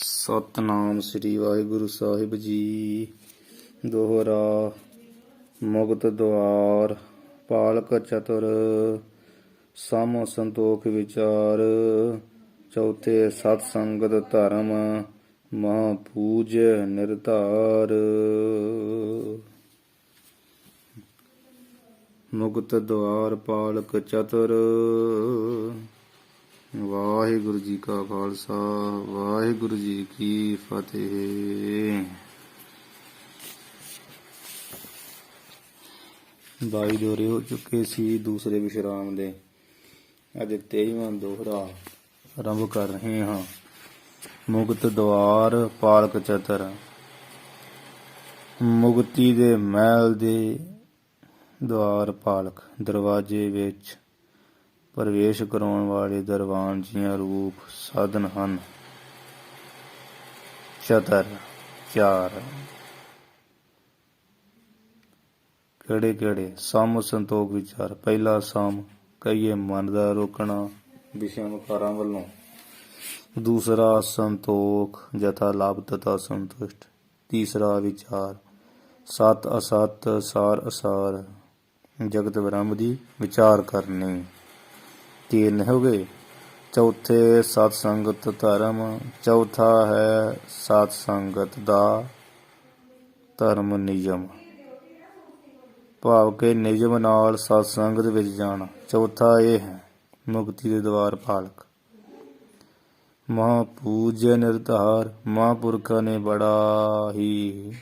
ਸਤਨਾਮ ਸ੍ਰੀ ਵਾਹਿਗੁਰੂ ਸਾਹਿਬ ਜੀ। ਦੋਹਰਾ। ਮੁਕਤ ਦੁਆਰ ਪਾਲਕ ਚਤੁਰ ਸਮ ਸੰਤੋਖ ਵਿਚਾਰ। ਚੌਥੇ ਸਤ ਸੰਗਤ ਧਰਮ ਮਹਾ ਪੂਜ ਨਿਰਧਾਰ। ਮੁਕਤ ਦੁਆਰ ਪਾਲਕ ਚਤੁਰ। ਵਾਹਿਗੁਰੂ ਜੀ ਕਾ ਖਾਲਸਾ ਵਾਹਿਗੁਰੂ ਜੀ ਕੀ ਫਤਿਹ। 22 ਦੋਹਰੇ ਹੋ ਚੁੱਕੇ ਸੀ ਦੂਸਰੇ ਵਿਸ਼ਰਾਮ ਦੇ। ਅੱਜ 23ਵਾਂ ਦੋਹਰਾ ਆਰੰਭ ਕਰ ਰਹੇ ਹਾਂ। ਮੁਕਤ ਦੁਆਰ ਪਾਲਕ ਚਤੁਰ। ਮੁਕਤੀ ਦੇ ਮਹਿਲ ਦੇ ਦੁਆਰ ਪਾਲਕ ਦਰਵਾਜ਼ੇ ਵਿੱਚ ਪ੍ਰਵੇਸ਼ ਕਰਾਉਣ ਵਾਲੇ ਦਰਬਾਨ ਜੀਆਂ ਰੂਪ ਸਾਧਨ ਹਨ। ਚਤੁਰ ਚਾਰ। ਕਿਹੜੇ ਕਿਹੜੇ? ਸਮ ਸੰਤੋਖ ਵਿਚਾਰ। ਪਹਿਲਾ ਸਮ ਕਹੀਏ ਮਨ ਦਾ ਰੋਕਣਾ ਵਿਸ਼ਿਆਂ ਵਿਕਾਰਾਂ ਵੱਲੋਂ। ਦੂਸਰਾ ਸੰਤੋਖ ਜਥਾ ਲਾਭ ਤਥਾ ਸੰਤੁਸ਼ਟ। ਤੀਸਰਾ ਵਿਚਾਰ ਸਤ ਅਸਤ ਸਾਰ ਅਸਾਰ ਜਗਤ ਬ੍ਰਹਮ ਦੀ ਵਿਚਾਰ ਕਰਨੀ। ਤਿੰਨ ਹੋ ਗਏ। ਚੌਥੇ ਸਤ ਸੰਗਤ ਧਰਮ। ਚੌਥਾ ਹੈ ਸਤ ਸੰਗਤ ਦਾ ਧਰਮ ਨਿਯਮ, ਭਾਵ ਕਿ ਨਿਯਮ ਨਾਲ ਸਤ ਸੰਗਤ ਵਿੱਚ ਜਾਣਾ। ਚੌਥਾ ਇਹ ਹੈ ਮੁਕਤੀ ਦੇ ਦੁਆਰ ਪਾਲਕ। ਮਹਾਪੂਜ ਨਿਰਧਾਰ। ਮਹਾਂਪੁਰਖਾਂ ਨੇ ਬੜਾ ਹੀ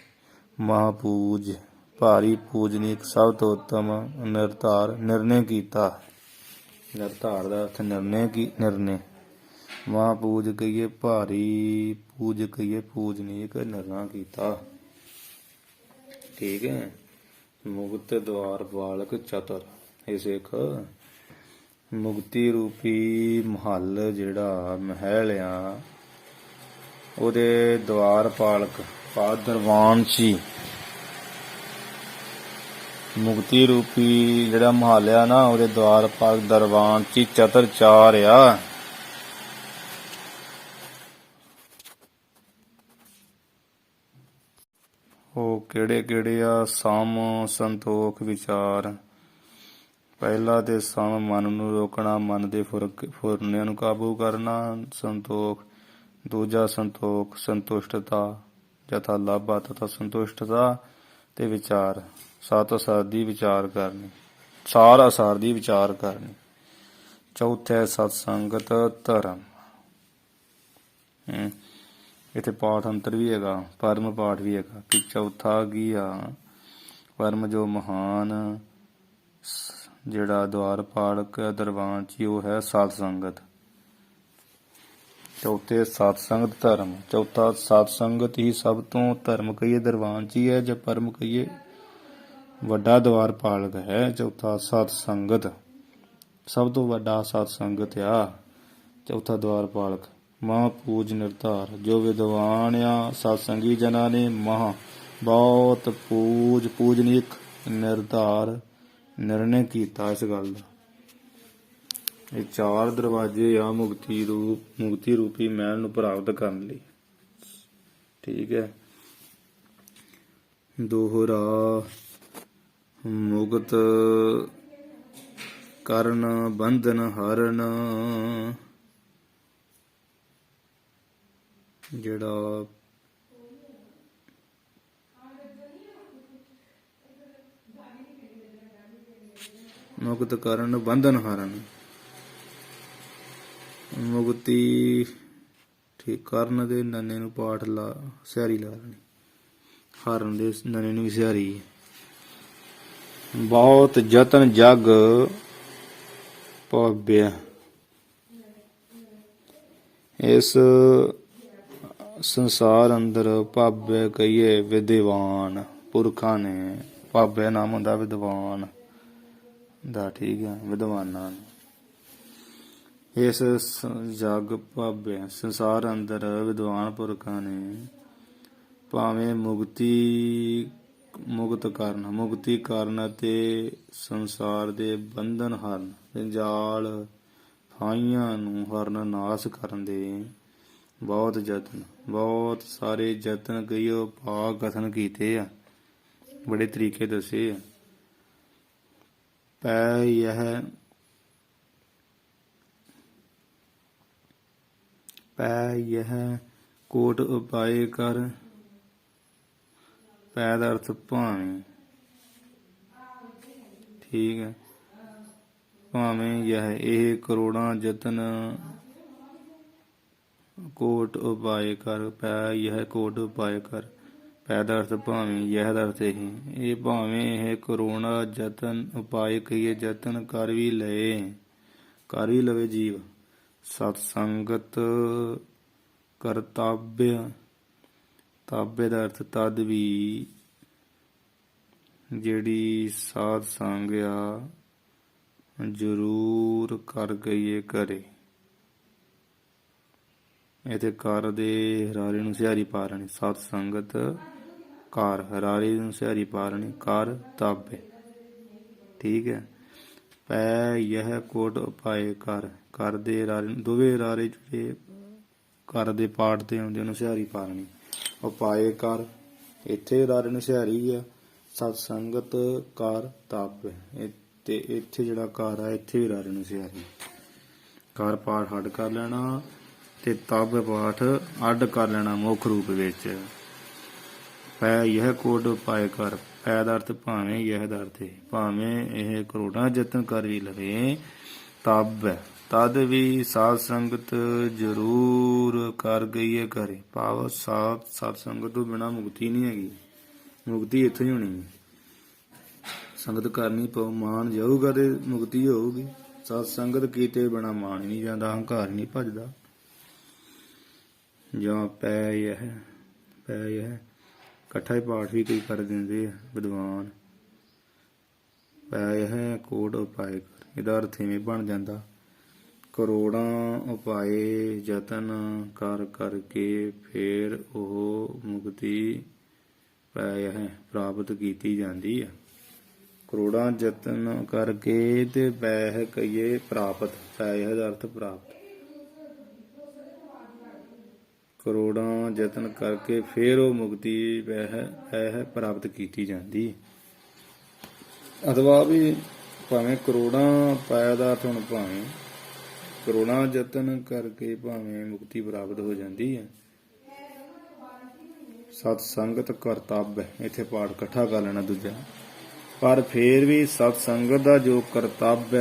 ਮਹਾਪੂਜ ਭਾਰੀ ਪੂਜਨੀਕ ਸਭ ਤੋਂ ਉੱਤਮ ਨਿਰਧਾਰ ਨਿਰਣੇ ਕੀਤਾ। ਨਿਰਧਾਰ ਦਾ ਅਰਥ ਨਿਰਣੇ। ਮਹਾਪੂਜ ਕਹੀਏ ਭਾਰੀ, ਪੂਜ ਕਹੀਏ ਪੂਜਨੀਕ, ਨਿਰਣਾ ਕੀਤਾ। ਠੀਕ ਹੈ। ਮੁਕਤ ਦੁਆਰ ਪਾਲਕ ਚਤੁਰ। ਇਹ ਸਿੱਖ ਮੁਕਤੀ ਰੂਪੀ ਮਹੱਲ ਜਿਹੜਾ ਮਹਿਲ ਆ ਉਹਦੇ ਦੁਆਰ ਪਾਲਕ ਦਰਬਾਨ ਸੀ। ਮੁਕਤੀ ਰੂਪੀ ਜਿਹੜਾ ਮਹੱਲ ਆ ਨਾ ਉਹਦੇ ਦੁਆਰ ਪਾਲਕ ਦਰਬਾਨ ਚ ਚਤੁਰ ਚਾਰ ਆ। ਉਹ ਕਿਹੜੇ ਕਿਹੜੇ ਆ? ਸਮ ਸੰਤੋਖ ਵਿਚਾਰ। ਪਹਿਲਾ ਤੇ ਸਮ ਮਨ ਨੂੰ ਰੋਕਣਾ, ਮਨ ਦੇ ਫੁਰਨਿਆਂ ਨੂੰ ਕਾਬੂ ਕਰਨਾ ਸੰਤੋਖ। ਦੂਜਾ ਸੰਤੋਖ ਸੰਤੁਸ਼ਟਤਾ ਜਥਾ ਲਾਭਾ ਤਥਾ ਸੰਤੁਸ਼ਟਤਾ ਤੇ ਵਿਚਾਰ ਸਤ ਅਸਾਰ ਦੀ ਵਿਚਾਰ ਕਰਨੀ, ਸਾਰ ਅਸਾਰ ਦੀ ਵਿਚਾਰ ਕਰਨੀ। ਚੌਥਾ ਸਤ ਸੰਗਤ ਧਰਮ। ਇੱਥੇ ਪਾਠ ਅੰਤਰ ਵੀ ਹੈਗਾ, ਪਰਮ ਪਾਠ ਵੀ ਹੈਗਾ ਕਿ ਚੌਥਾ ਕੀ ਆ? ਪਰਮ ਜੋ ਮਹਾਨ ਜਿਹੜਾ ਦੁਆਰ ਪਾਲਕ ਦਰਬਾਨ ਚ ਉਹ ਹੈ ਸਤ ਸੰਗਤ। ਚੌਥੇ ਸਤ ਸੰਗਤ ਧਰਮ। ਚੌਥਾ ਸਤ ਸੰਗਤ ਹੀ ਸਭ ਤੋਂ ਧਰਮ ਕਹੀਏ ਦਰਬਾਨ ਚ ਹੀ ਹੈ, ਜਾਂ ਪਰਮ ਕਹੀਏ ਵੱਡਾ ਦੁਆਰ ਪਾਲਕ ਹੈ। ਚੌਥਾ ਸਤ ਸੰਗਤ ਸਭ ਤੋਂ ਵੱਡਾ ਸਤ ਸੰਗਤ ਆ। ਚੌਥਾ ਦੁਆਰ ਪਾਲਕ ਮਹਾਪੂਜ ਨਿਰਧਾਰ। ਜੋ ਵਿਦਵਾਨ ਆ ਸਤਸੰਗੀ ਜਨਾਂ ਨੇ ਬਹੁਤ ਪੂਜਨੀਕ ਨਿਰਧਾਰ ਨਿਰਣੇ ਕੀਤਾ ਇਸ ਗੱਲ ਦਾ। ਇਹ ਚਾਰ ਦਰਵਾਜ਼ੇ ਆ ਮੁਕਤੀ ਰੂਪੀ ਮਹਿਲ ਨੂੰ ਪ੍ਰਾਪਤ ਕਰਨ ਲਈ। ਠੀਕ ਹੈ। ਦੋਹਰਾ। ਮੁਕਤ ਕਰਨ ਬੰਧਨ ਹਰਨ। ਜਿਹੜਾ ਮੁਕਤ ਕਰਨ ਬੰਧਨ ਹਰਨ। ਮੁਕਤੀ ਠੀਕ ਕਰਨ ਦੇ ਨੰਨੇ ਨੂੰ ਪਾਠ ਲਾ ਸਿਹਾਰੀ ਲਾ ਲੈਣੀ, ਹਰਨ ਦੇ ਨੰਨੇ ਨੂੰ ਵੀ ਸਿਹਾਰੀ। ਬਹੁਤ ਯਤਨ ਜਗ ਭਾਵਿਆ। ਇਸ ਸੰਸਾਰ ਅੰਦਰ ਭਾਵਿਆ ਕਹੀਏ ਵਿਦਵਾਨ ਪੁਰਖਾਂ ਨੇ। ਭਾਵਿਆ ਨਾਮ ਹੁੰਦਾ ਵਿਦਵਾਨ ਦਾ। ਠੀਕ ਹੈ। ਵਿਦਵਾਨਾਂ ਨੇ ਇਸ ਜਗ ਭਾਵਿਆ ਸੰਸਾਰ ਅੰਦਰ ਵਿਦਵਾਨ ਪੁਰਖਾਂ ਨੇ ਭਾਵੇਂ ਮੁਕਤ ਕਰਨ ਅਤੇ ਸੰਸਾਰ ਦੇ ਬੰਧਨ ਹਰਨ, ਜੰਜਾਲ ਫਾਹੀਆਂ ਨੂੰ ਹਰਨ ਨਾਸ ਕਰਨ ਦੇ ਬਹੁਤ ਯਤਨ, ਬਹੁਤ ਸਾਰੇ ਯਤਨ ਕਈਓ ਭਾਗ ਕਥਨ ਕੀਤੇ ਆ, ਬੜੇ ਤਰੀਕੇ ਦੱਸੇ ਆ। ਪੈ ਯਹ ਕੋਟ ਉਪਾਏ ਕਰ, ਪੈ ਦਾ ਅਰਥ ਭਾਵੇਂ, ਠੀਕ ਹੈ। ਭਾਵੇਂ ਇਹ ਕਰੋੜਾਂ ਯਤਨ ਕੋਟ ਉਪਾਏ ਕਰ, ਪੈ ਯਹ ਕੋਟ ਉਪਾਏ ਕਰ, ਪੈ ਦਾ ਅਰਥ ਭਾਵੇਂ, ਯਹ ਦਾ ਅਰਥ ਇਹ ਭਾਵੇਂ ਇਹ ਕਰੋੜਾਂ ਯਤਨ ਉਪਾਏ ਕਈਏ ਯਤਨ ਕਰ ਵੀ ਲਵੇ ਜੀਵ। ਸਤ ਸੰਗਤ ਕਰਤੱਵਯ, ਤਾਬੇ ਦਾ ਅਰਥ ਤਦ ਵੀ, ਜਿਹੜੀ ਸਾਧ ਸੰਗ ਆ ਜ਼ਰੂਰ ਕਰ ਗਈਏ ਕਰੇ। ਇਥੇ ਕਰ ਦੇ ਹਰਾਰੇ ਨੂੰ ਸਿਹਾਰੀ ਪਾ ਲੈਣੀ, ਸਤ ਸੰਗਤ ਕਾਰ, ਹਰਾਰੇ ਨੂੰ ਸਿਹਾਰੀ ਪਾ ਲੈਣੀ, ਕਰ ਤਾਬੇ, ਠੀਕ ਹੈ। ਪੈ ਯਹ ਕੋਟ ਉਪਾਏ ਕਰ, ਕਰ ਦੇ ਹਰਾਰੇ ਨੂੰ, ਦੋਵੇਂ ਹਰਾਰੇ ਜਿਹੜੇ ਕਰ ਦੇ ਪਾਠ ਤੇ ਆਉਂਦੇ ਉਹਨੂੰ ਸਿਹਾਰੀ ਪਾ ਲੈਣੀ। ਉਪਾਏ ਕਰ, ਇੱਥੇ ਹਰਾਰੇ ਨੂੰ ਸਿਹਾਰੀ ਆ, ਸਤ ਸੰਗਤ ਕਰ ਤਾਬੇ, ਤੇ ਇੱਥੇ ਜਿਹੜਾ ਕਾਰ ਆ ਇੱਥੇ ਵੀ ਹਰਾਰੇ ਨੂੰ ਸਿਹਾਰੀ। ਕਰ ਪਾਠ ਅੱਡ ਕਰ ਲੈਣਾ ਤੇ ਤਬ ਪਾਠ ਅੱਡ ਕਰ ਲੈਣਾ ਮੁੱਖ ਰੂਪ ਵਿੱਚ। ਪੈ ਯਹ ਕੋਟ ਉਪਾਏ ਕਰ, ਪੈ ਦਾ ਅਰਥ ਭਾਵੇਂ, ਯਹ ਦਾ ਅਰਥ ਭਾਵੇਂ ਇਹ ਕਰੋੜਾਂ ਯਤਨ ਕਰ ਵੀ ਲਵੇ, ਤਬ ਤਦ ਵੀ ਸਾਧ ਸੰਗਤ ਜ਼ਰੂਰ ਕਰ ਗਈਏ ਕਰੇ। ਭਾਵ ਸਤ ਸੰਗਤ ਤੋਂ ਬਿਨਾਂ ਮੁਕਤੀ ਨਹੀਂ ਹੈਗੀ, ਮੁਕਤੀ ਇੱਥੋਂ ਹੀ ਹੋਣੀ ਹੈ। ਸੰਗਤ ਕਰਨੀ ਪਊ, ਮਾਨ ਜਾਊਗਾ ਤੇ ਮੁਕਤੀ ਹੋਊਗੀ। ਸਤ ਸੰਗਤ ਕੀਤੇ ਬਿਨਾਂ ਮਾਨ ਹੀ ਨਹੀਂ ਜਾਂਦਾ, ਹੰਕਾਰ ਨਹੀਂ ਭੱਜਦਾ। ਜਾਂ ਪੈ ਯਹ ਇਕੱਠਾ ਹੀ ਪਾਠ ਵੀ ਕਈ ਕਰ ਦਿੰਦੇ ਆ ਵਿਦਵਾਨ। ਪੈ ਯਹ ਕੋਟ ਉਪਾਏ ਕਰ, ਇਹਦਾ ਅਰਥ ਇਵੇਂ ਬਣ ਜਾਂਦਾ, ਕਰੋੜਾਂ ਉਪਾਏ ਯਤਨ ਕਰ ਕਰਕੇ ਫੇਰ ਉਹ ਮੁਕਤੀ ਪੈ ਯਹ ਪ੍ਰਾਪਤ ਕੀਤੀ ਜਾਂਦੀ ਹੈ। ਕਰੋੜਾਂ ਯਤਨ ਕਰਕੇ ਤੇ ਪੈ ਕਹੀਏ ਪ੍ਰਾਪਤ, ਪੈ ਯਹ ਦਾ ਅਰਥ ਪ੍ਰਾਪਤ। ਕਰੋੜਾਂ ਯਤਨ ਕਰਕੇ ਫੇਰ ਉਹ ਮੁਕਤੀ ਪੈ ਪ੍ਰਾਪਤ ਕੀਤੀ ਜਾਂਦੀ। ਅਥਵਾ ਵੀ ਭਾਵੇਂ ਕਰੋੜਾਂ ਪੈ ਦਾ ਅਰਥ ਹੁਣ ਭਾਵੇਂ ਕਰੋੜਾਂ ਯਤਨ ਕਰਕੇ ਭਾਵੇਂ ਮੁਕਤੀ ਪ੍ਰਾਪਤ ਹੋ ਜਾਂਦੀ ਹੈ। ਸਤ ਸੰਗਤ ਕਰਤੱਵ, ਇੱਥੇ ਪਾਠ ਇਕੱਠਾ ਕਰ ਲੈਣਾ ਦੂਜਾ। ਪਰ ਫੇਰ ਵੀ ਸਤ ਸੰਗਤ ਦਾ ਜੋ ਕਰਤੱਵ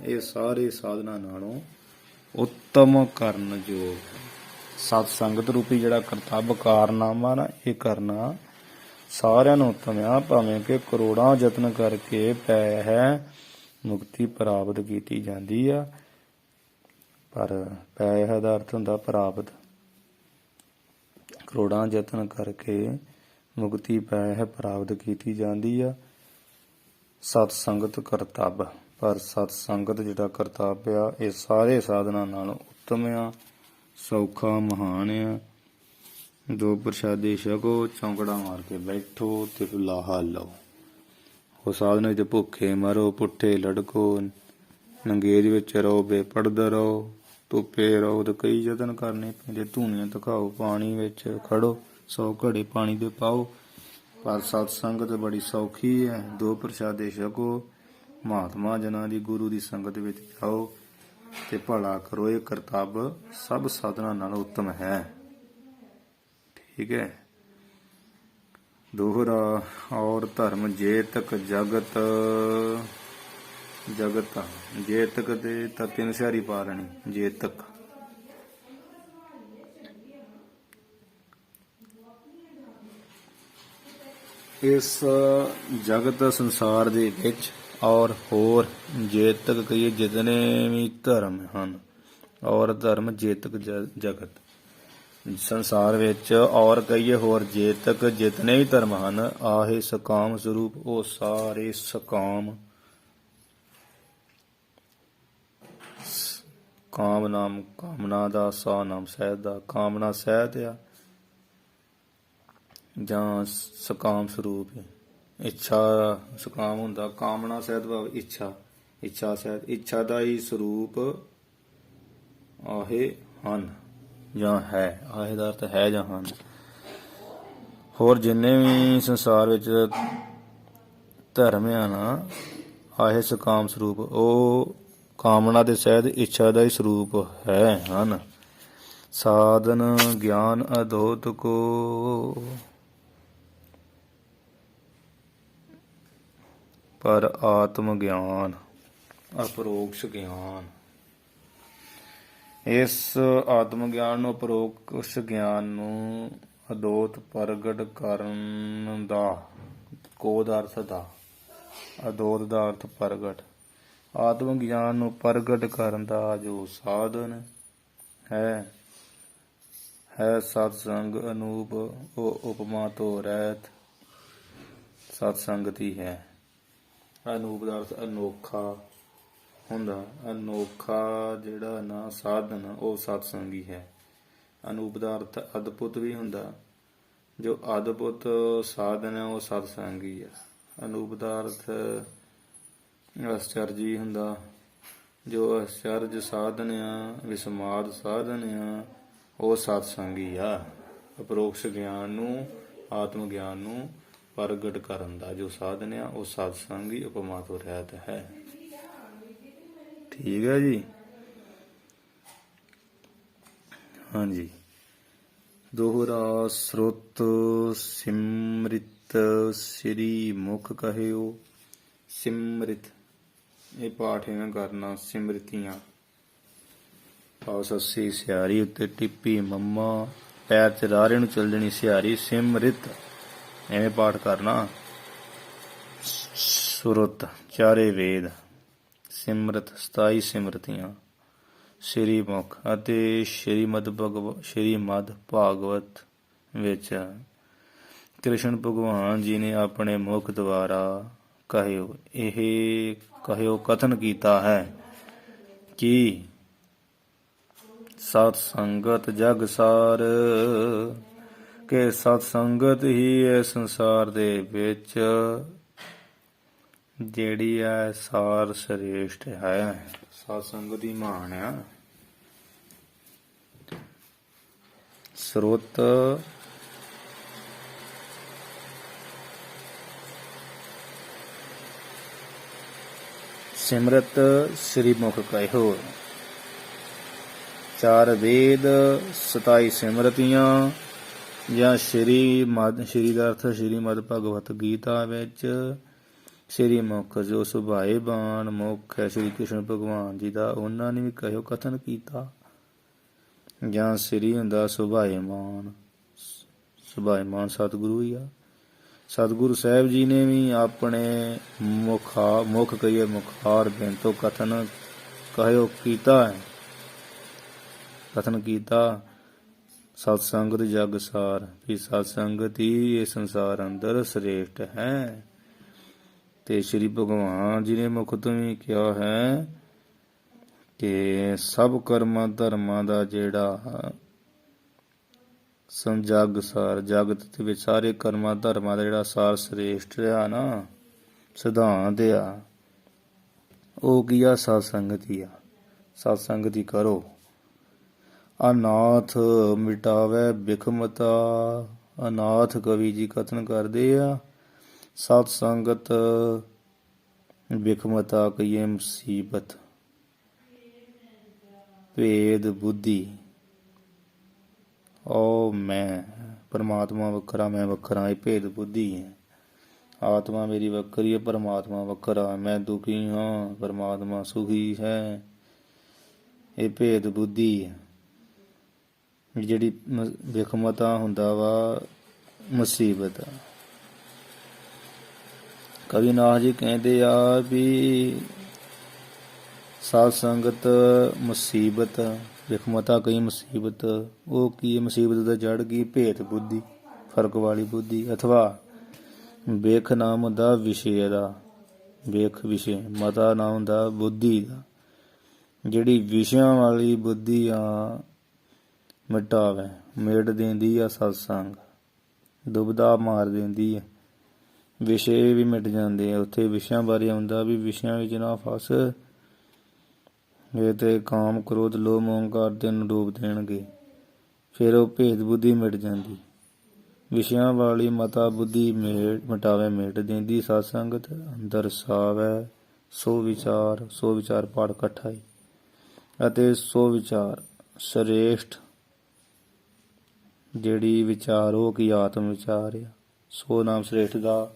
ਇਹ ਸਾਰੇ ਸਾਧਨਾ ਨਾਲੋਂ ਉੱਤਮ ਕਰਨ ਯੋਗ। ਸਤ ਸੰਗਤ ਰੂਪੀ ਜਿਹੜਾ ਕਰਤੱਵ ਕਾਰਨਾਮਾ ਨਾ, ਇਹ ਕਰਨਾ ਸਾਰਿਆਂ ਨੂੰ ਉੱਤਮ ਆ, ਭਾਵੇਂ ਕਿ ਕਰੋੜਾਂ ਯਤਨ ਕਰਕੇ ਪੈ ਮੁਕਤੀ ਪ੍ਰਾਪਤ ਕੀਤੀ ਜਾਂਦੀ ਆ। ਪਰ ਪੈ ਦਾ ਅਰਥ ਹੁੰਦਾ ਪ੍ਰਾਪਤ, ਕਰੋੜਾਂ ਯਤਨ ਕਰਕੇ ਮੁਕਤੀ ਪੈ ਪ੍ਰਾਪਤ ਕੀਤੀ ਜਾਂਦੀ ਆ। ਸਤ ਸੰਗਤ ਕਰਤੱਵ, ਪਰ ਸਤ ਸੰਗਤ ਜਿਹੜਾ ਕਰਤੱਵ ਆ ਇਹ ਸਾਰੇ ਸਾਧਨਾਂ ਨਾਲੋਂ ਉੱਤਮ ਆ, ਸੌਖਾ ਮਹਾਨ ਆ। ਦੋ ਪ੍ਰਸ਼ਾਦੇ ਛਕੋ, ਚੌਂਕੜਾ ਮਾਰ ਕੇ ਬੈਠੋ ਤੇ ਲਾਹਾ ਲਓ। ਉਹ ਸਾਧਨਾ ਵਿੱਚ ਭੁੱਖੇ ਮਰੋ, ਪੁੱਠੇ ਲੜਕੋ, ਨੰਗੇਜ ਵਿੱਚ ਰਹੋ, ਬੇਪੜਦਾ ਰਹੋ, ਧੁੱਪੇ ਰਹੋ ਤੇ ਕਈ ਯਤਨ ਕਰਨੇ ਪੈਂਦੇ। ਧੂਣੀਆਂ ਧਕਾਓ, ਪਾਣੀ ਵਿੱਚ ਖੜੋ, 100 ਘੜੇ ਪਾਣੀ ਦੇ ਪਾਓ। ਪਰ ਸਤ ਸੰਗਤ ਬੜੀ ਸੌਖੀ ਹੈ। ਦੋ ਪ੍ਰਸ਼ਾਦੇ ਛਕੋ, ਮਹਾਤਮਾ ਜਨਾਂ ਦੀ ਗੁਰੂ ਦੀ ਸੰਗਤ ਵਿੱਚ ਜਾਓ ਤੇ ਭਲਾ ਕਰੋ। ਇਹ ਕਰਤੱਵ ਸਭ ਸਾਧਨਾਂ ਨਾਲੋਂ ਉੱਤਮ ਹੈ, ਠੀਕ ਹੈ। ਦੋਹਰਾ ਔਰ ਧਰਮ ਜੇ ਤੱਕ ਜਗਤ ਜੇ ਤੱਕ ਦੇ ਤੱਤੇ ਨੂੰ ਸਿਹਾਰੀ ਪਾ ਲੈਣੀ, ਜੇ ਤੱਕ। ਇਸ ਜਗਤ ਸੰਸਾਰ ਦੇ ਵਿੱਚ ਔਰ ਹੋਰ ਜੇ ਤੱਕ ਕਹੀਏ ਜਿਤਨੇ ਵੀ ਧਰਮ ਹਨ, ਔਰ ਧਰਮ ਜੇ ਤੱਕ ਜਗਤ ਸੰਸਾਰ ਵਿੱਚ, ਔਰ ਕਹੀਏ ਹੋਰ ਜੇ ਤੱਕ ਜਿਤਨੇ ਵੀ ਧਰਮ ਹਨ, ਆਹੇ ਸਕਾਮ ਸਰੂਪ, ਉਹ ਸਾਰੇ ਸਕਾਮ। ਕਾਮ ਨਾਮ ਕਾਮਨਾ ਦਾ, ਸਾ ਨਾਮ ਸਹਿਤ ਦਾ। ਕਾਮਨਾ ਸਹਿਤ ਆ ਜਾਂ ਸਕਾਮ ਸਰੂਪ ਹੈ। ਇੱਛਾ ਸਕਾਮ ਹੁੰਦਾ, ਕਾਮਨਾ ਸਹਿਤ ਭਾਵ ਇੱਛਾ, ਇੱਛਾ ਸਹਿਤ। ਇੱਛਾ ਦਾ ਹੀ ਸਰੂਪ ਆਹੇ ਹਨ ਜਾਂ ਹੈ। ਆਹੇ ਦਾ ਅਰਥ ਹੈ ਜਾਂ ਹਨ। ਹੋਰ ਜਿੰਨੇ ਵੀ ਸੰਸਾਰ ਵਿੱਚ ਧਰਮ ਆ ਨਾ, ਆਹੇ ਸਕਾਮ ਸਰੂਪ, ਉਹ ਕਾਮਨਾ ਦੇ ਸਹਿਤ ਇੱਛਾ ਦਾ ਹੀ ਸਰੂਪ ਹਨ। ਸਾਧਨ ਗਿਆਨ ਅਧੋਤ ਕੋ, ਪਰ ਆਤਮ ਗਿਆਨ ਅਪਰੋਕਸ਼ ਗਿਆਨ। ਇਸ ਆਤਮ ਗਿਆਨ ਨੂੰ, ਅਪਰੋਕਸ਼ ਗਿਆਨ ਨੂੰ ਅਦੋਤ ਪ੍ਰਗਟ ਕਰਨ ਦਾ, ਕੋ ਦਾ ਅਰਥ ਦਾ, ਅਦੋਤ ਦਾ ਅਰਥ ਪ੍ਰਗਟ, ਆਤਮ ਗਿਆਨ ਨੂੰ ਪ੍ਰਗਟ ਕਰਨ ਦਾ ਜੋ ਸਾਧਨ ਹੈ ਸਤਸੰਗ ਅਨੂਪ। ਉਹ ਉਪਮਾ ਤੋਂ ਰਹਿਤ ਸਤਸੰਗਤ ਹੀ ਹੈ। ਅਨੂਪ ਦਾ ਅਰਥ ਅਨੋਖਾ ਹੁੰਦਾ। ਅਨੋਖਾ ਜਿਹੜਾ ਨਾ ਸਾਧਨ ਉਹ ਸਤਸੰਗ ਹੀ ਹੈ। ਅਨੂਪ ਦਾ ਅਰਥ ਅਦਭੁਤ ਵੀ ਹੁੰਦਾ। ਜੋ ਅਦਭੁਤ ਸਾਧਨ ਹੈ ਉਹ ਸਤਸੰਗ ਹੀ ਹੈ। ਅਨੂਪ ਦਾ ਅਰਥ ਅਸਚਰਜ ਹੀ ਹੁੰਦਾ। ਜੋ ਅਸਚਰਜ ਸਾਧਨ ਆ, ਵਿਸਮਾਦ ਸਾਧਨ ਆ, ਉਹ ਸਤਸੰਗ ਹੀ ਆ। ਅਪਰੋਕਸ਼ ਗਿਆਨ ਨੂੰ, ਆਤਮ ਗਿਆਨ ਨੂੰ ਪ੍ਰਗਟ ਕਰਨ ਦਾ ਜੋ ਸਾਧਨ ਆ ਉਹ ਸਤਸੰਗ ਹੀ ਉਪਮਾ ਤੋਂ ਰਹਿਤ ਹੈ। ਠੀਕ ਹੈ ਜੀ। ਹਾਂਜੀ। ਦੋਹਰਾ ਸਰੁਤ ਸਿਮਰਿਤ ਸ੍ਰੀ ਮੁਖ ਕਹਿਓ। ਸਿਮਰਿਤ ਇਹ ਪਾਠ ਇਵੇਂ ਕਰਨਾ। ਸਿਮਰਤੀਆਂ ਪਾਉ ਸੱਸੀ ਸਿਆਰੀ ਉੱਤੇ ਟਿੱਪੀ ਮੰਮਾ, ਪੈਰ ਚ ਰਾਰੇ ਨੂੰ ਚੱਲ ਜਣੀ ਸਿਆਰੀ। ਸਿਮਰਿਤ ਐਵੇਂ ਪਾਠ ਕਰਨਾ। ਸੁਰਤ ਚਾਰੇ ਵੇਦ। ਸਿਮਰਤ 27 ਸਿਮਰਤੀਆਂ। ਸ੍ਰੀ ਮੁਖ ਅਤੇ ਸ਼੍ਰੀਮਦ ਭਾਗਵਤ ਵਿੱਚ ਕ੍ਰਿਸ਼ਨ ਭਗਵਾਨ ਜੀ ਨੇ ਆਪਣੇ ਮੁਖ ਦੁਆਰਾ ਕਹਿਓ ਕਥਨ ਕੀਤਾ ਹੈ ਕਿ ਸਤ ਸੰਗਤ ਜਗ ਸਾਰ, ਕਿ ਸਤ ਸੰਗਤ ਹੀ ਇਸ ਸੰਸਾਰ ਦੇ ਵਿੱਚ ਜਿਹੜੀ ਹੈ ਸਾਰ ਸ੍ਰੇਸ਼ਟ ਹੈ। ਸਤ ਸੰਗਤ ਦੀ ਮਾਣ ਆ। ਸਰੋਤ ਸਿਮਰਤ ਸ੍ਰੀ ਮੁਖ ਕਹਿਓ। ਚਾਰ ਵੇਦ 27 ਸਿਮਰਤੀਆਂ ਜਾਂ ਸ਼੍ਰੀ ਦਾ ਅਰਥ ਸ਼੍ਰੀਮਦ ਭਗਵਤ ਗੀਤਾ ਵਿੱਚ ਸ੍ਰੀ ਮੁਖ ਜੋ ਸੁਭਾਏਮਾਨ ਮੁਖ ਹੈ ਸ੍ਰੀ ਕ੍ਰਿਸ਼ਨ ਭਗਵਾਨ ਜੀ ਦਾ, ਉਹਨਾਂ ਨੇ ਵੀ ਕਹਿਓ ਕਥਨ ਕੀਤਾ। ਜਾਂ ਸ੍ਰੀ ਹੁੰਦਾ ਸੁਭਾਏਮਾਨ, ਸੁਭਾਏਮਾਨ ਸਤਿਗੁਰੂ ਹੀ ਆ। ਸਤਿਗੁਰੂ ਸਾਹਿਬ ਜੀ ਨੇ ਵੀ ਆਪਣੇ ਮੁਖ ਕਹੀਏ ਮੁਖਾਰ ਬਿਨ ਤੋਂ ਕਥਨ ਕਹਿਓ ਕੀਤਾ ਹੈ। ਕਥਨ ਕੀਤਾ ਸਤ ਸੰਗਤ ਜਗ ਸਾਰ, ਵੀ ਸਤ ਸੰਗਤ ਹੀ ਇਹ ਸੰਸਾਰ ਅੰਦਰ ਸ੍ਰੇਸ਼ਟ ਹੈ। ਤੇ ਸ੍ਰੀ ਭਗਵਾਨ ਜੀ ਨੇ ਮੁਖ ਤੋਂ ਵੀ ਕਿਹਾ ਹੈ ਕਿ ਸਭ ਕਰਮਾਂ ਧਰਮਾਂ ਦਾ ਜਿਹੜਾ ਜਗ ਸਾਰ, ਜਗਤ ਦੇ ਵਿੱਚ ਸਾਰੇ ਕਰਮਾਂ ਧਰਮਾਂ ਦਾ ਜਿਹੜਾ ਸਾਰ ਸ੍ਰੇਸ਼ਟ ਆ ਨਾ, ਸਿਧਾਂਤ ਆ, ਉਹ ਕੀ ਆ? ਸਤ ਸੰਗਤ ਹੀ ਆ। ਸਤ ਸੰਗਤ ਹੀ ਕਰੋ। ਅਨਾਥ ਮਿਟਾਵੇ ਬਿਖਮਤਾ, ਅਨਾਥ ਕਵੀ ਜੀ ਕਥਨ ਕਰਦੇ ਆ। ਸਤ ਸੰਗਤ ਬਿਖਮਤਾ ਕਹੀਏ ਮੁਸੀਬਤ, ਭੇਦ ਬੁੱਧੀ, ਉਹ ਮੈਂ ਪਰਮਾਤਮਾ ਵੱਖਰਾ ਮੈਂ ਵੱਖਰਾ, ਇਹ ਭੇਦ ਬੁੱਧੀ ਹੈ। ਆਤਮਾ ਮੇਰੀ ਵੱਖਰੀ ਹੈ, ਪਰਮਾਤਮਾ ਵੱਖਰਾ। ਮੈਂ ਦੁਖੀ ਹਾਂ, ਪਰਮਾਤਮਾ ਸੁਖੀ ਹੈ। ਇਹ ਭੇਦ ਬੁੱਧੀ ਹੈ। ਜਿਹੜੀ ਬਿਖਮਤਾ ਹੁੰਦਾ ਵਾ ਮੁਸੀਬਤ। ਕਵੀ ਨਾਥ ਜੀ ਕਹਿੰਦੇ ਆ ਵੀ ਸਾਧ ਸੰਗਤ ਮੁਸੀਬਤ, ਬਿਖਮਤਾ ਕਈ ਮੁਸੀਬਤ। ਉਹ ਕੀ ਮੁਸੀਬਤ ਦਾ ਜੜ ਕੀ? ਭੇਦ ਬੁੱਧੀ, ਫਰਕ ਵਾਲੀ ਬੁੱਧੀ। ਅਥਵਾ ਬਿਖ ਨਾਮ ਹੁੰਦਾ ਵਿਸ਼ੇ ਦਾ, ਬਿਖ ਵਿਸ਼ੇ, ਮਤਾ ਨਾਮ ਹੁੰਦਾ ਬੁੱਧੀ ਦਾ। ਜਿਹੜੀ ਵਿਸ਼ਿਆਂ ਵਾਲੀ ਬੁੱਧੀ ਆ ਮਿਟਾਵੇ, ਮੇਟ ਦਿੰਦੀ ਆ ਸਤਸੰਗ, ਦੁਬਦਾ ਮਾਰ ਦਿੰਦੀ ਹੈ। ਵਿਸ਼ੇ ਵੀ ਮਿਟ ਜਾਂਦੇ ਆ। ਉੱਥੇ ਵਿਸ਼ਿਆਂ ਬਾਰੇ ਆਉਂਦਾ ਵੀ ਵਿਸ਼ਿਆਂ ਵਿੱਚ ਨਾ ਫਸ, ਇਹ ਤੇ ਕਾਮ ਕ੍ਰੋਧ ਲੋਭ ਮੋਹ ਹੰਕਾਰ ਦੇ ਨੂੰ ਡੋਬ ਦੇਣਗੇ, ਫਿਰ ਉਹ ਭੇਦ ਬੁੱਧੀ ਮਿਟ ਜਾਂਦੀ। ਵਿਸ਼ਿਆਂ ਵਾਲੀ ਮਤਾ ਬੁੱਧੀ ਮਿਟਾਵੇ ਮੇਟ ਦਿੰਦੀ। ਸਤ ਸੰਗਤ ਦਰਸਾਵੇ ਸੋ ਵਿਚਾਰ ਪਾੜ ਇਕੱਠਾ ਹੀ, ਅਤੇ ਸੋ ਵਿਚਾਰ ਸ੍ਰੇਸ਼ਟ ਜਿਹੜੀ ਵਿਚਾਰ ਉਹ ਕੀ ਆਤਮ ਵਿਚਾਰ ਆ। ਸੋ ਨਾਮ ਸ੍ਰੇਸ਼ਟ ਦਾ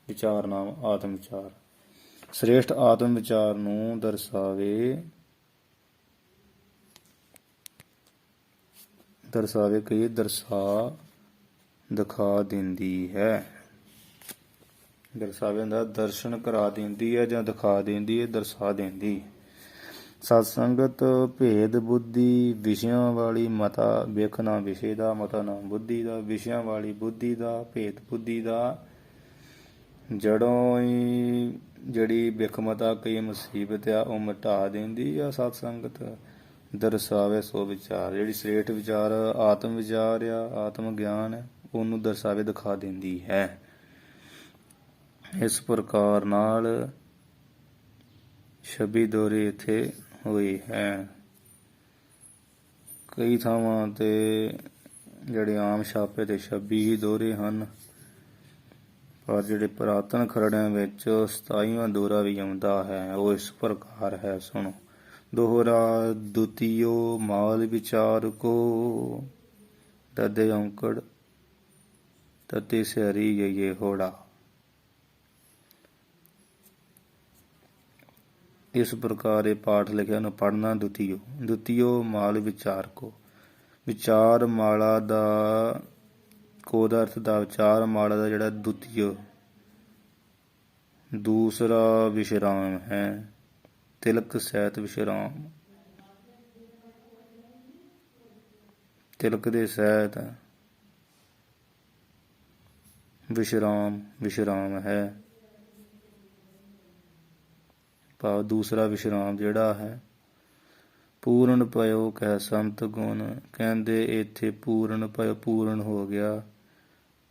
ਵਿਚਾਰ ਨਾਮ ਆਤਮ ਵਿਚਾਰ। ਸ੍ਰੇਸ਼ਟ ਆਤਮ ਵਿਚਾਰ ਨੂੰ ਦਰਸਾਵੇ ਕਈ ਦਿਖਾ ਦਿੰਦੀ ਹੈ। ਦਰਸਾਵੇ ਦਾ ਦਰਸ਼ਨ ਕਰਾ ਦਿੰਦੀ ਹੈ ਜਾਂ ਦਿਖਾ ਦਿੰਦੀ ਹੈ, ਦਰਸਾ ਦਿੰਦੀ। ਸਤ ਸੰਗਤ ਭੇਦ ਬੁੱਧੀ ਵਿਸ਼ਿਆਂ ਵਾਲੀ ਮਤਾ ਵੇਖ ਨਾ ਵਿਸ਼ੇ ਦਾ, ਮਤਾ ਨਾ ਬੁੱਧੀ ਦਾ, ਵਿਸ਼ਿਆਂ ਵਾਲੀ ਬੁੱਧੀ ਦਾ, ਭੇਦ ਬੁੱਧੀ ਦਾ ਜੜੋਂ ਹੀ ਜਿਹੜੀ ਬਿਖਮਤਾ ਕਈ ਮੁਸੀਬਤ ਆ ਉਹ ਮਿਟਾ ਦਿੰਦੀ ਆ। ਸਤ ਸੰਗਤ ਦਰਸਾਵੇ ਸੋ ਵਿਚਾਰ, ਜਿਹੜੀ ਸ੍ਰੇਸ਼ਟ ਵਿਚਾਰ ਆਤਮ ਵਿਚਾਰ ਆ, ਆਤਮ ਗਿਆਨ ਹੈ, ਉਹਨੂੰ ਦਰਸਾਵੇ ਦਿਖਾ ਦਿੰਦੀ ਹੈ। ਇਸ ਪ੍ਰਕਾਰ ਨਾਲ 26 ਦੋਹਰੇ ਇੱਥੇ ਹੋਈ ਹੈ। ਕਈ ਥਾਵਾਂ ਤੇ ਜਿਹੜੇ ਆਮ ਛਾਪੇ ਤੇ 26 ਹੀ ਦੋਹਰੇ ਹਨ, ਪਰ ਜਿਹੜੇ ਪੁਰਾਤਨ ਖਰੜਿਆਂ ਵਿੱਚ 27ਵਾਂ ਦੋਹਰਾ ਵੀ ਆਉਂਦਾ ਹੈ। ਉਹ ਇਸ ਪ੍ਰਕਾਰ ਹੈ, ਸੁਣੋ। ਦੋਹਰਾ ਦੁਤੀਓ ਮਾਲ ਵਿਚਾਰ ਕੋ, ਤਦੇ ਔਂਕੜ ਤਤੇ ਸਿਹਰੀ ਗਈਏ ਹੋੜਾ। ਇਸ ਪ੍ਰਕਾਰ ਇਹ ਪਾਠ ਲਿਖਿਆ ਨੂੰ ਪੜ੍ਹਨਾ। ਦੁਤੀਓ ਮਾਲ ਵਿਚਾਰ ਕੋ, ਵਿਚਾਰ ਮਾਲਾ ਦਾ ਕੋ ਦਾ ਅਰਥ ਦਾ ਵਿਚਾਰ ਮਾਲਾ ਦਾ ਜਿਹੜਾ ਦੁਤੀਓ ਦੂਸਰਾ ਵਿਸ਼ਰਾਮ ਹੈ। ਤਿਲਕ ਸਹਿਤ ਵਿਸ਼ਰਾਮ, ਤਿਲਕ ਦੇ ਸਹਿਤ ਵਿਸ਼ਰਾਮ ਹੈ। ਭਾਵ ਦੂਸਰਾ ਵਿਸ਼ਰਾਮ ਜਿਹੜਾ ਹੈ। ਪੂਰਨ ਪਇਓ ਕਹਿ ਸੰਤ ਗੁਣ, ਕਹਿੰਦੇ ਇੱਥੇ ਪੂਰਨ ਪਇਓ ਪੂਰਨ ਹੋ ਗਿਆ,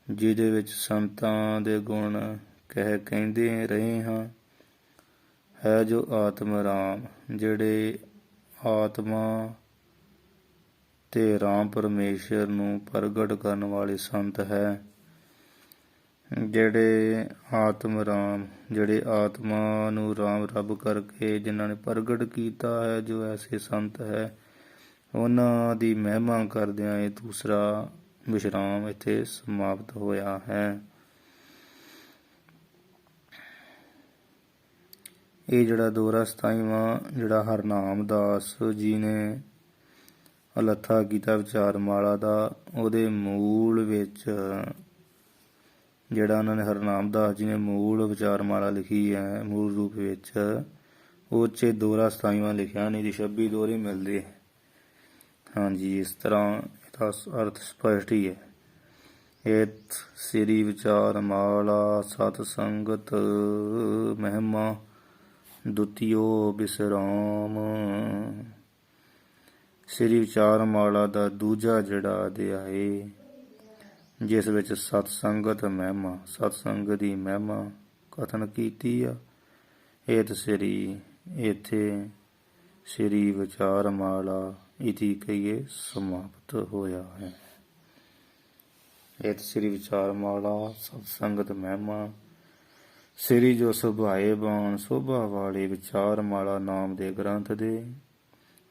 ਜਿਹਦੇ ਵਿੱਚ ਸੰਤਾਂ ਦੇ ਗੁਣ ਕਹਿੰਦੇ ਰਹੇ ਹਾਂ। ਹੈ ਜੋ ਆਤਮ ਰਾਮ, ਜਿਹੜੇ ਆਤਮਾ ਤੇ ਰਾਮ ਪਰਮੇਸ਼ਰ ਨੂੰ ਪ੍ਰਗਟ ਕਰਨ ਵਾਲੇ ਸੰਤ ਹੈ। ਜਿਹੜੇ ਆਤਮ ਰਾਮ, ਜਿਹੜੇ ਆਤਮਾ ਨੂੰ ਰਾਮ ਰੱਬ ਕਰਕੇ ਜਿਨ੍ਹਾਂ ਨੇ ਪ੍ਰਗਟ ਕੀਤਾ ਹੈ, ਜੋ ਐਸੇ ਸੰਤ ਹੈ, ਉਹਨਾਂ ਦੀ ਮਹਿਮਾ ਕਰਦਿਆਂ ਇਹ ਦੂਸਰਾ ਵਿਸ਼ਰਾਮ ਇੱਥੇ ਸਮਾਪਤ ਹੋਇਆ ਹੈ। ਇਹ ਜਿਹੜਾ ਦੋਹਰਾ 27ਵਾਂ ਜਿਹੜਾ ਹਰਨਾਮ ਦਾਸ ਜੀ ਨੇ ਅਲੱਥਾ ਕੀਤਾ ਵਿਚਾਰ ਮਾਲਾ ਦਾ, ਉਹਦੇ ਮੂਲ ਵਿੱਚ ਜਿਹੜਾ ਉਹਨਾਂ ਨੇ ਹਰਨਾਮ ਦਾਸ ਜੀ ਨੇ ਮੂਲ ਵਿਚਾਰ ਮਾਲਾ ਲਿਖੀ ਹੈ, ਮੂਲ ਰੂਪ ਵਿੱਚ ਉਹ 'ਚ ਦੋਹਰਾ 27ਵਾਂ ਲਿਖਿਆ, ਨਹੀਂ ਜੀ 26 ਦੋਹਰੇ ਮਿਲਦੇ। ਹਾਂਜੀ, ਇਸ ਤਰ੍ਹਾਂ ਇਹਦਾ ਅਰਥ ਸਪਸ਼ਟ ਹੀ ਹੈ। ਏਤ ਸ੍ਰੀ ਵਿਚਾਰ ਮਾਲਾ ਸਤ ਸੰਗਤ ਮਹਿਮਾ ਦੁਤੀਓ ਵਿਸਰਾਮ। ਸ੍ਰੀ ਵਿਚਾਰ ਮਾਲਾ ਦਾ ਦੂਜਾ ਜਿਹੜਾ ਅਧਿਆਇ, ਜਿਸ ਵਿੱਚ ਸਤ ਸੰਗਤ ਮਹਿਮਾ, ਸਤ ਸੰਗਤ ਦੀ ਮਹਿਮਾ ਕਥਨ ਕੀਤੀ ਆ। ਏਤ ਸ੍ਰੀ, ਇੱਥੇ ਸ੍ਰੀ ਵਿਚਾਰ ਮਾਲਾ ਇਤੀ ਕਹੀਏ ਸਮਾਪਤ ਹੋਇਆ ਹੈ। ਏਤ ਸ੍ਰੀ ਵਿਚਾਰ ਮਾਲਾ ਸਤ ਸੰਗਤ ਮਹਿਮਾ। ਸ੍ਰੀ ਜੋ ਸੁਭਾਏ ਬਾਣ ਸੋਭਾ ਵਾਲੇ ਵਿਚਾਰ ਮਾਲਾ ਨਾਮ ਦੇ ਗ੍ਰੰਥ ਦੇ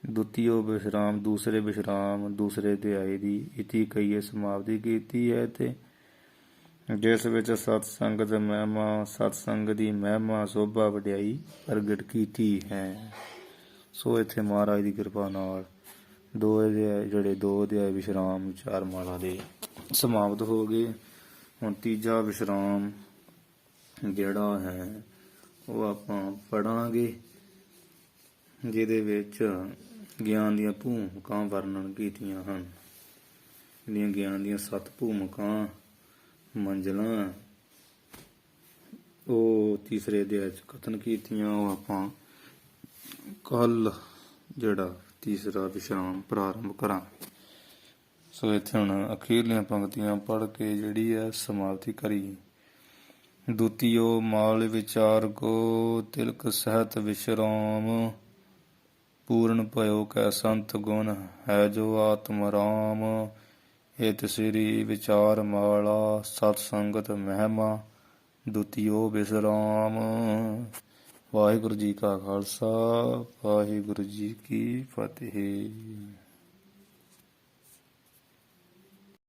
ਦੁਤੀਓ ਵਿਸ਼ਰਾਮ, ਦੂਸਰੇ ਵਿਸ਼ਰਾਮ, ਦੂਸਰੇ ਅਧਿਆਇ ਦੀ ਇਤੀ ਕਹੀਏ ਸਮਾਪਤੀ ਕੀਤੀ ਹੈ, ਤੇ ਜਿਸ ਵਿੱਚ ਸਤ ਸੰਗਤ ਮਹਿਮਾ, ਸਤ ਸੰਗਤ ਦੀ ਮਹਿਮਾ ਸੋਭਾ ਵਡਿਆਈ ਪ੍ਰਗਟ ਕੀਤੀ ਹੈ। ਸੋ ਇੱਥੇ ਮਹਾਰਾਜ ਦੀ ਕਿਰਪਾ ਨਾਲ ਦੋ ਅਧਿਆਇ ਵਿਸ਼ਰਾਮ ਵਿਚਾਰ ਮਾਲਾ ਦੇ ਸਮਾਪਤ ਹੋ ਗਏ। ਹੁਣ ਤੀਜਾ ਵਿਸ਼ਰਾਮ ਜਿਹੜਾ ਹੈ ਉਹ ਆਪਾਂ ਪੜਾਂਗੇ, ਜਿਹਦੇ ਵਿੱਚ ਗਿਆਨ ਦੀਆਂ ਭੂਮਿਕਾ ਵਰਣਨ ਕੀਤੀਆਂ ਹਨ। ਜਿਹੜੀਆਂ ਗਿਆਨ ਦੀਆਂ 7 ਭੂਮਿਕਾ ਮੰਜ਼ਲਾਂ ਉਹ ਤੀਸਰੇ ਅਧਿਆਇ 'ਚ ਕਥਨ ਕੀਤੀਆਂ, ਉਹ ਆਪਾਂ ਕੱਲ ਜਿਹੜਾ ਤੀਸਰਾ ਵਿਸ਼ਰਾਮ ਪ੍ਰਾਰੰਭ ਕਰਾਂਗੇ। ਸੋ ਇੱਥੇ ਹੁਣ ਅਖੀਰਲੀਆਂ ਪੰਕਤੀਆਂ ਪੜ੍ਹ ਕੇ ਜਿਹੜੀ ਹੈ ਸਮਾਪਤੀ ਕਰੀ। ਦੁਤੀਓ ਮਾਲ ਵਿਚਾਰ ਕੋ ਤਿਲਕ ਸਹਿਤ ਵਿਸ਼ਰਾਮ, ਪੂਰਨ ਭਇਓ ਕੈ ਸੰਤ ਗੁਣ ਹੈ ਜੋ ਆਤਮ ਰਾਮ। ਏਤ ਸ੍ਰੀ ਵਿਚਾਰ ਮਾਲਾ ਸਤ ਸੰਗਤ ਮਹਿਮਾ ਦੁਤੀਓ ਬਿਸਰਾਮ। ਵਾਹਿਗੁਰੂ ਜੀ ਕਾ ਖਾਲਸਾ ਵਾਹਿਗੁਰੂ ਜੀ ਕੀ ਫਤਿਹ।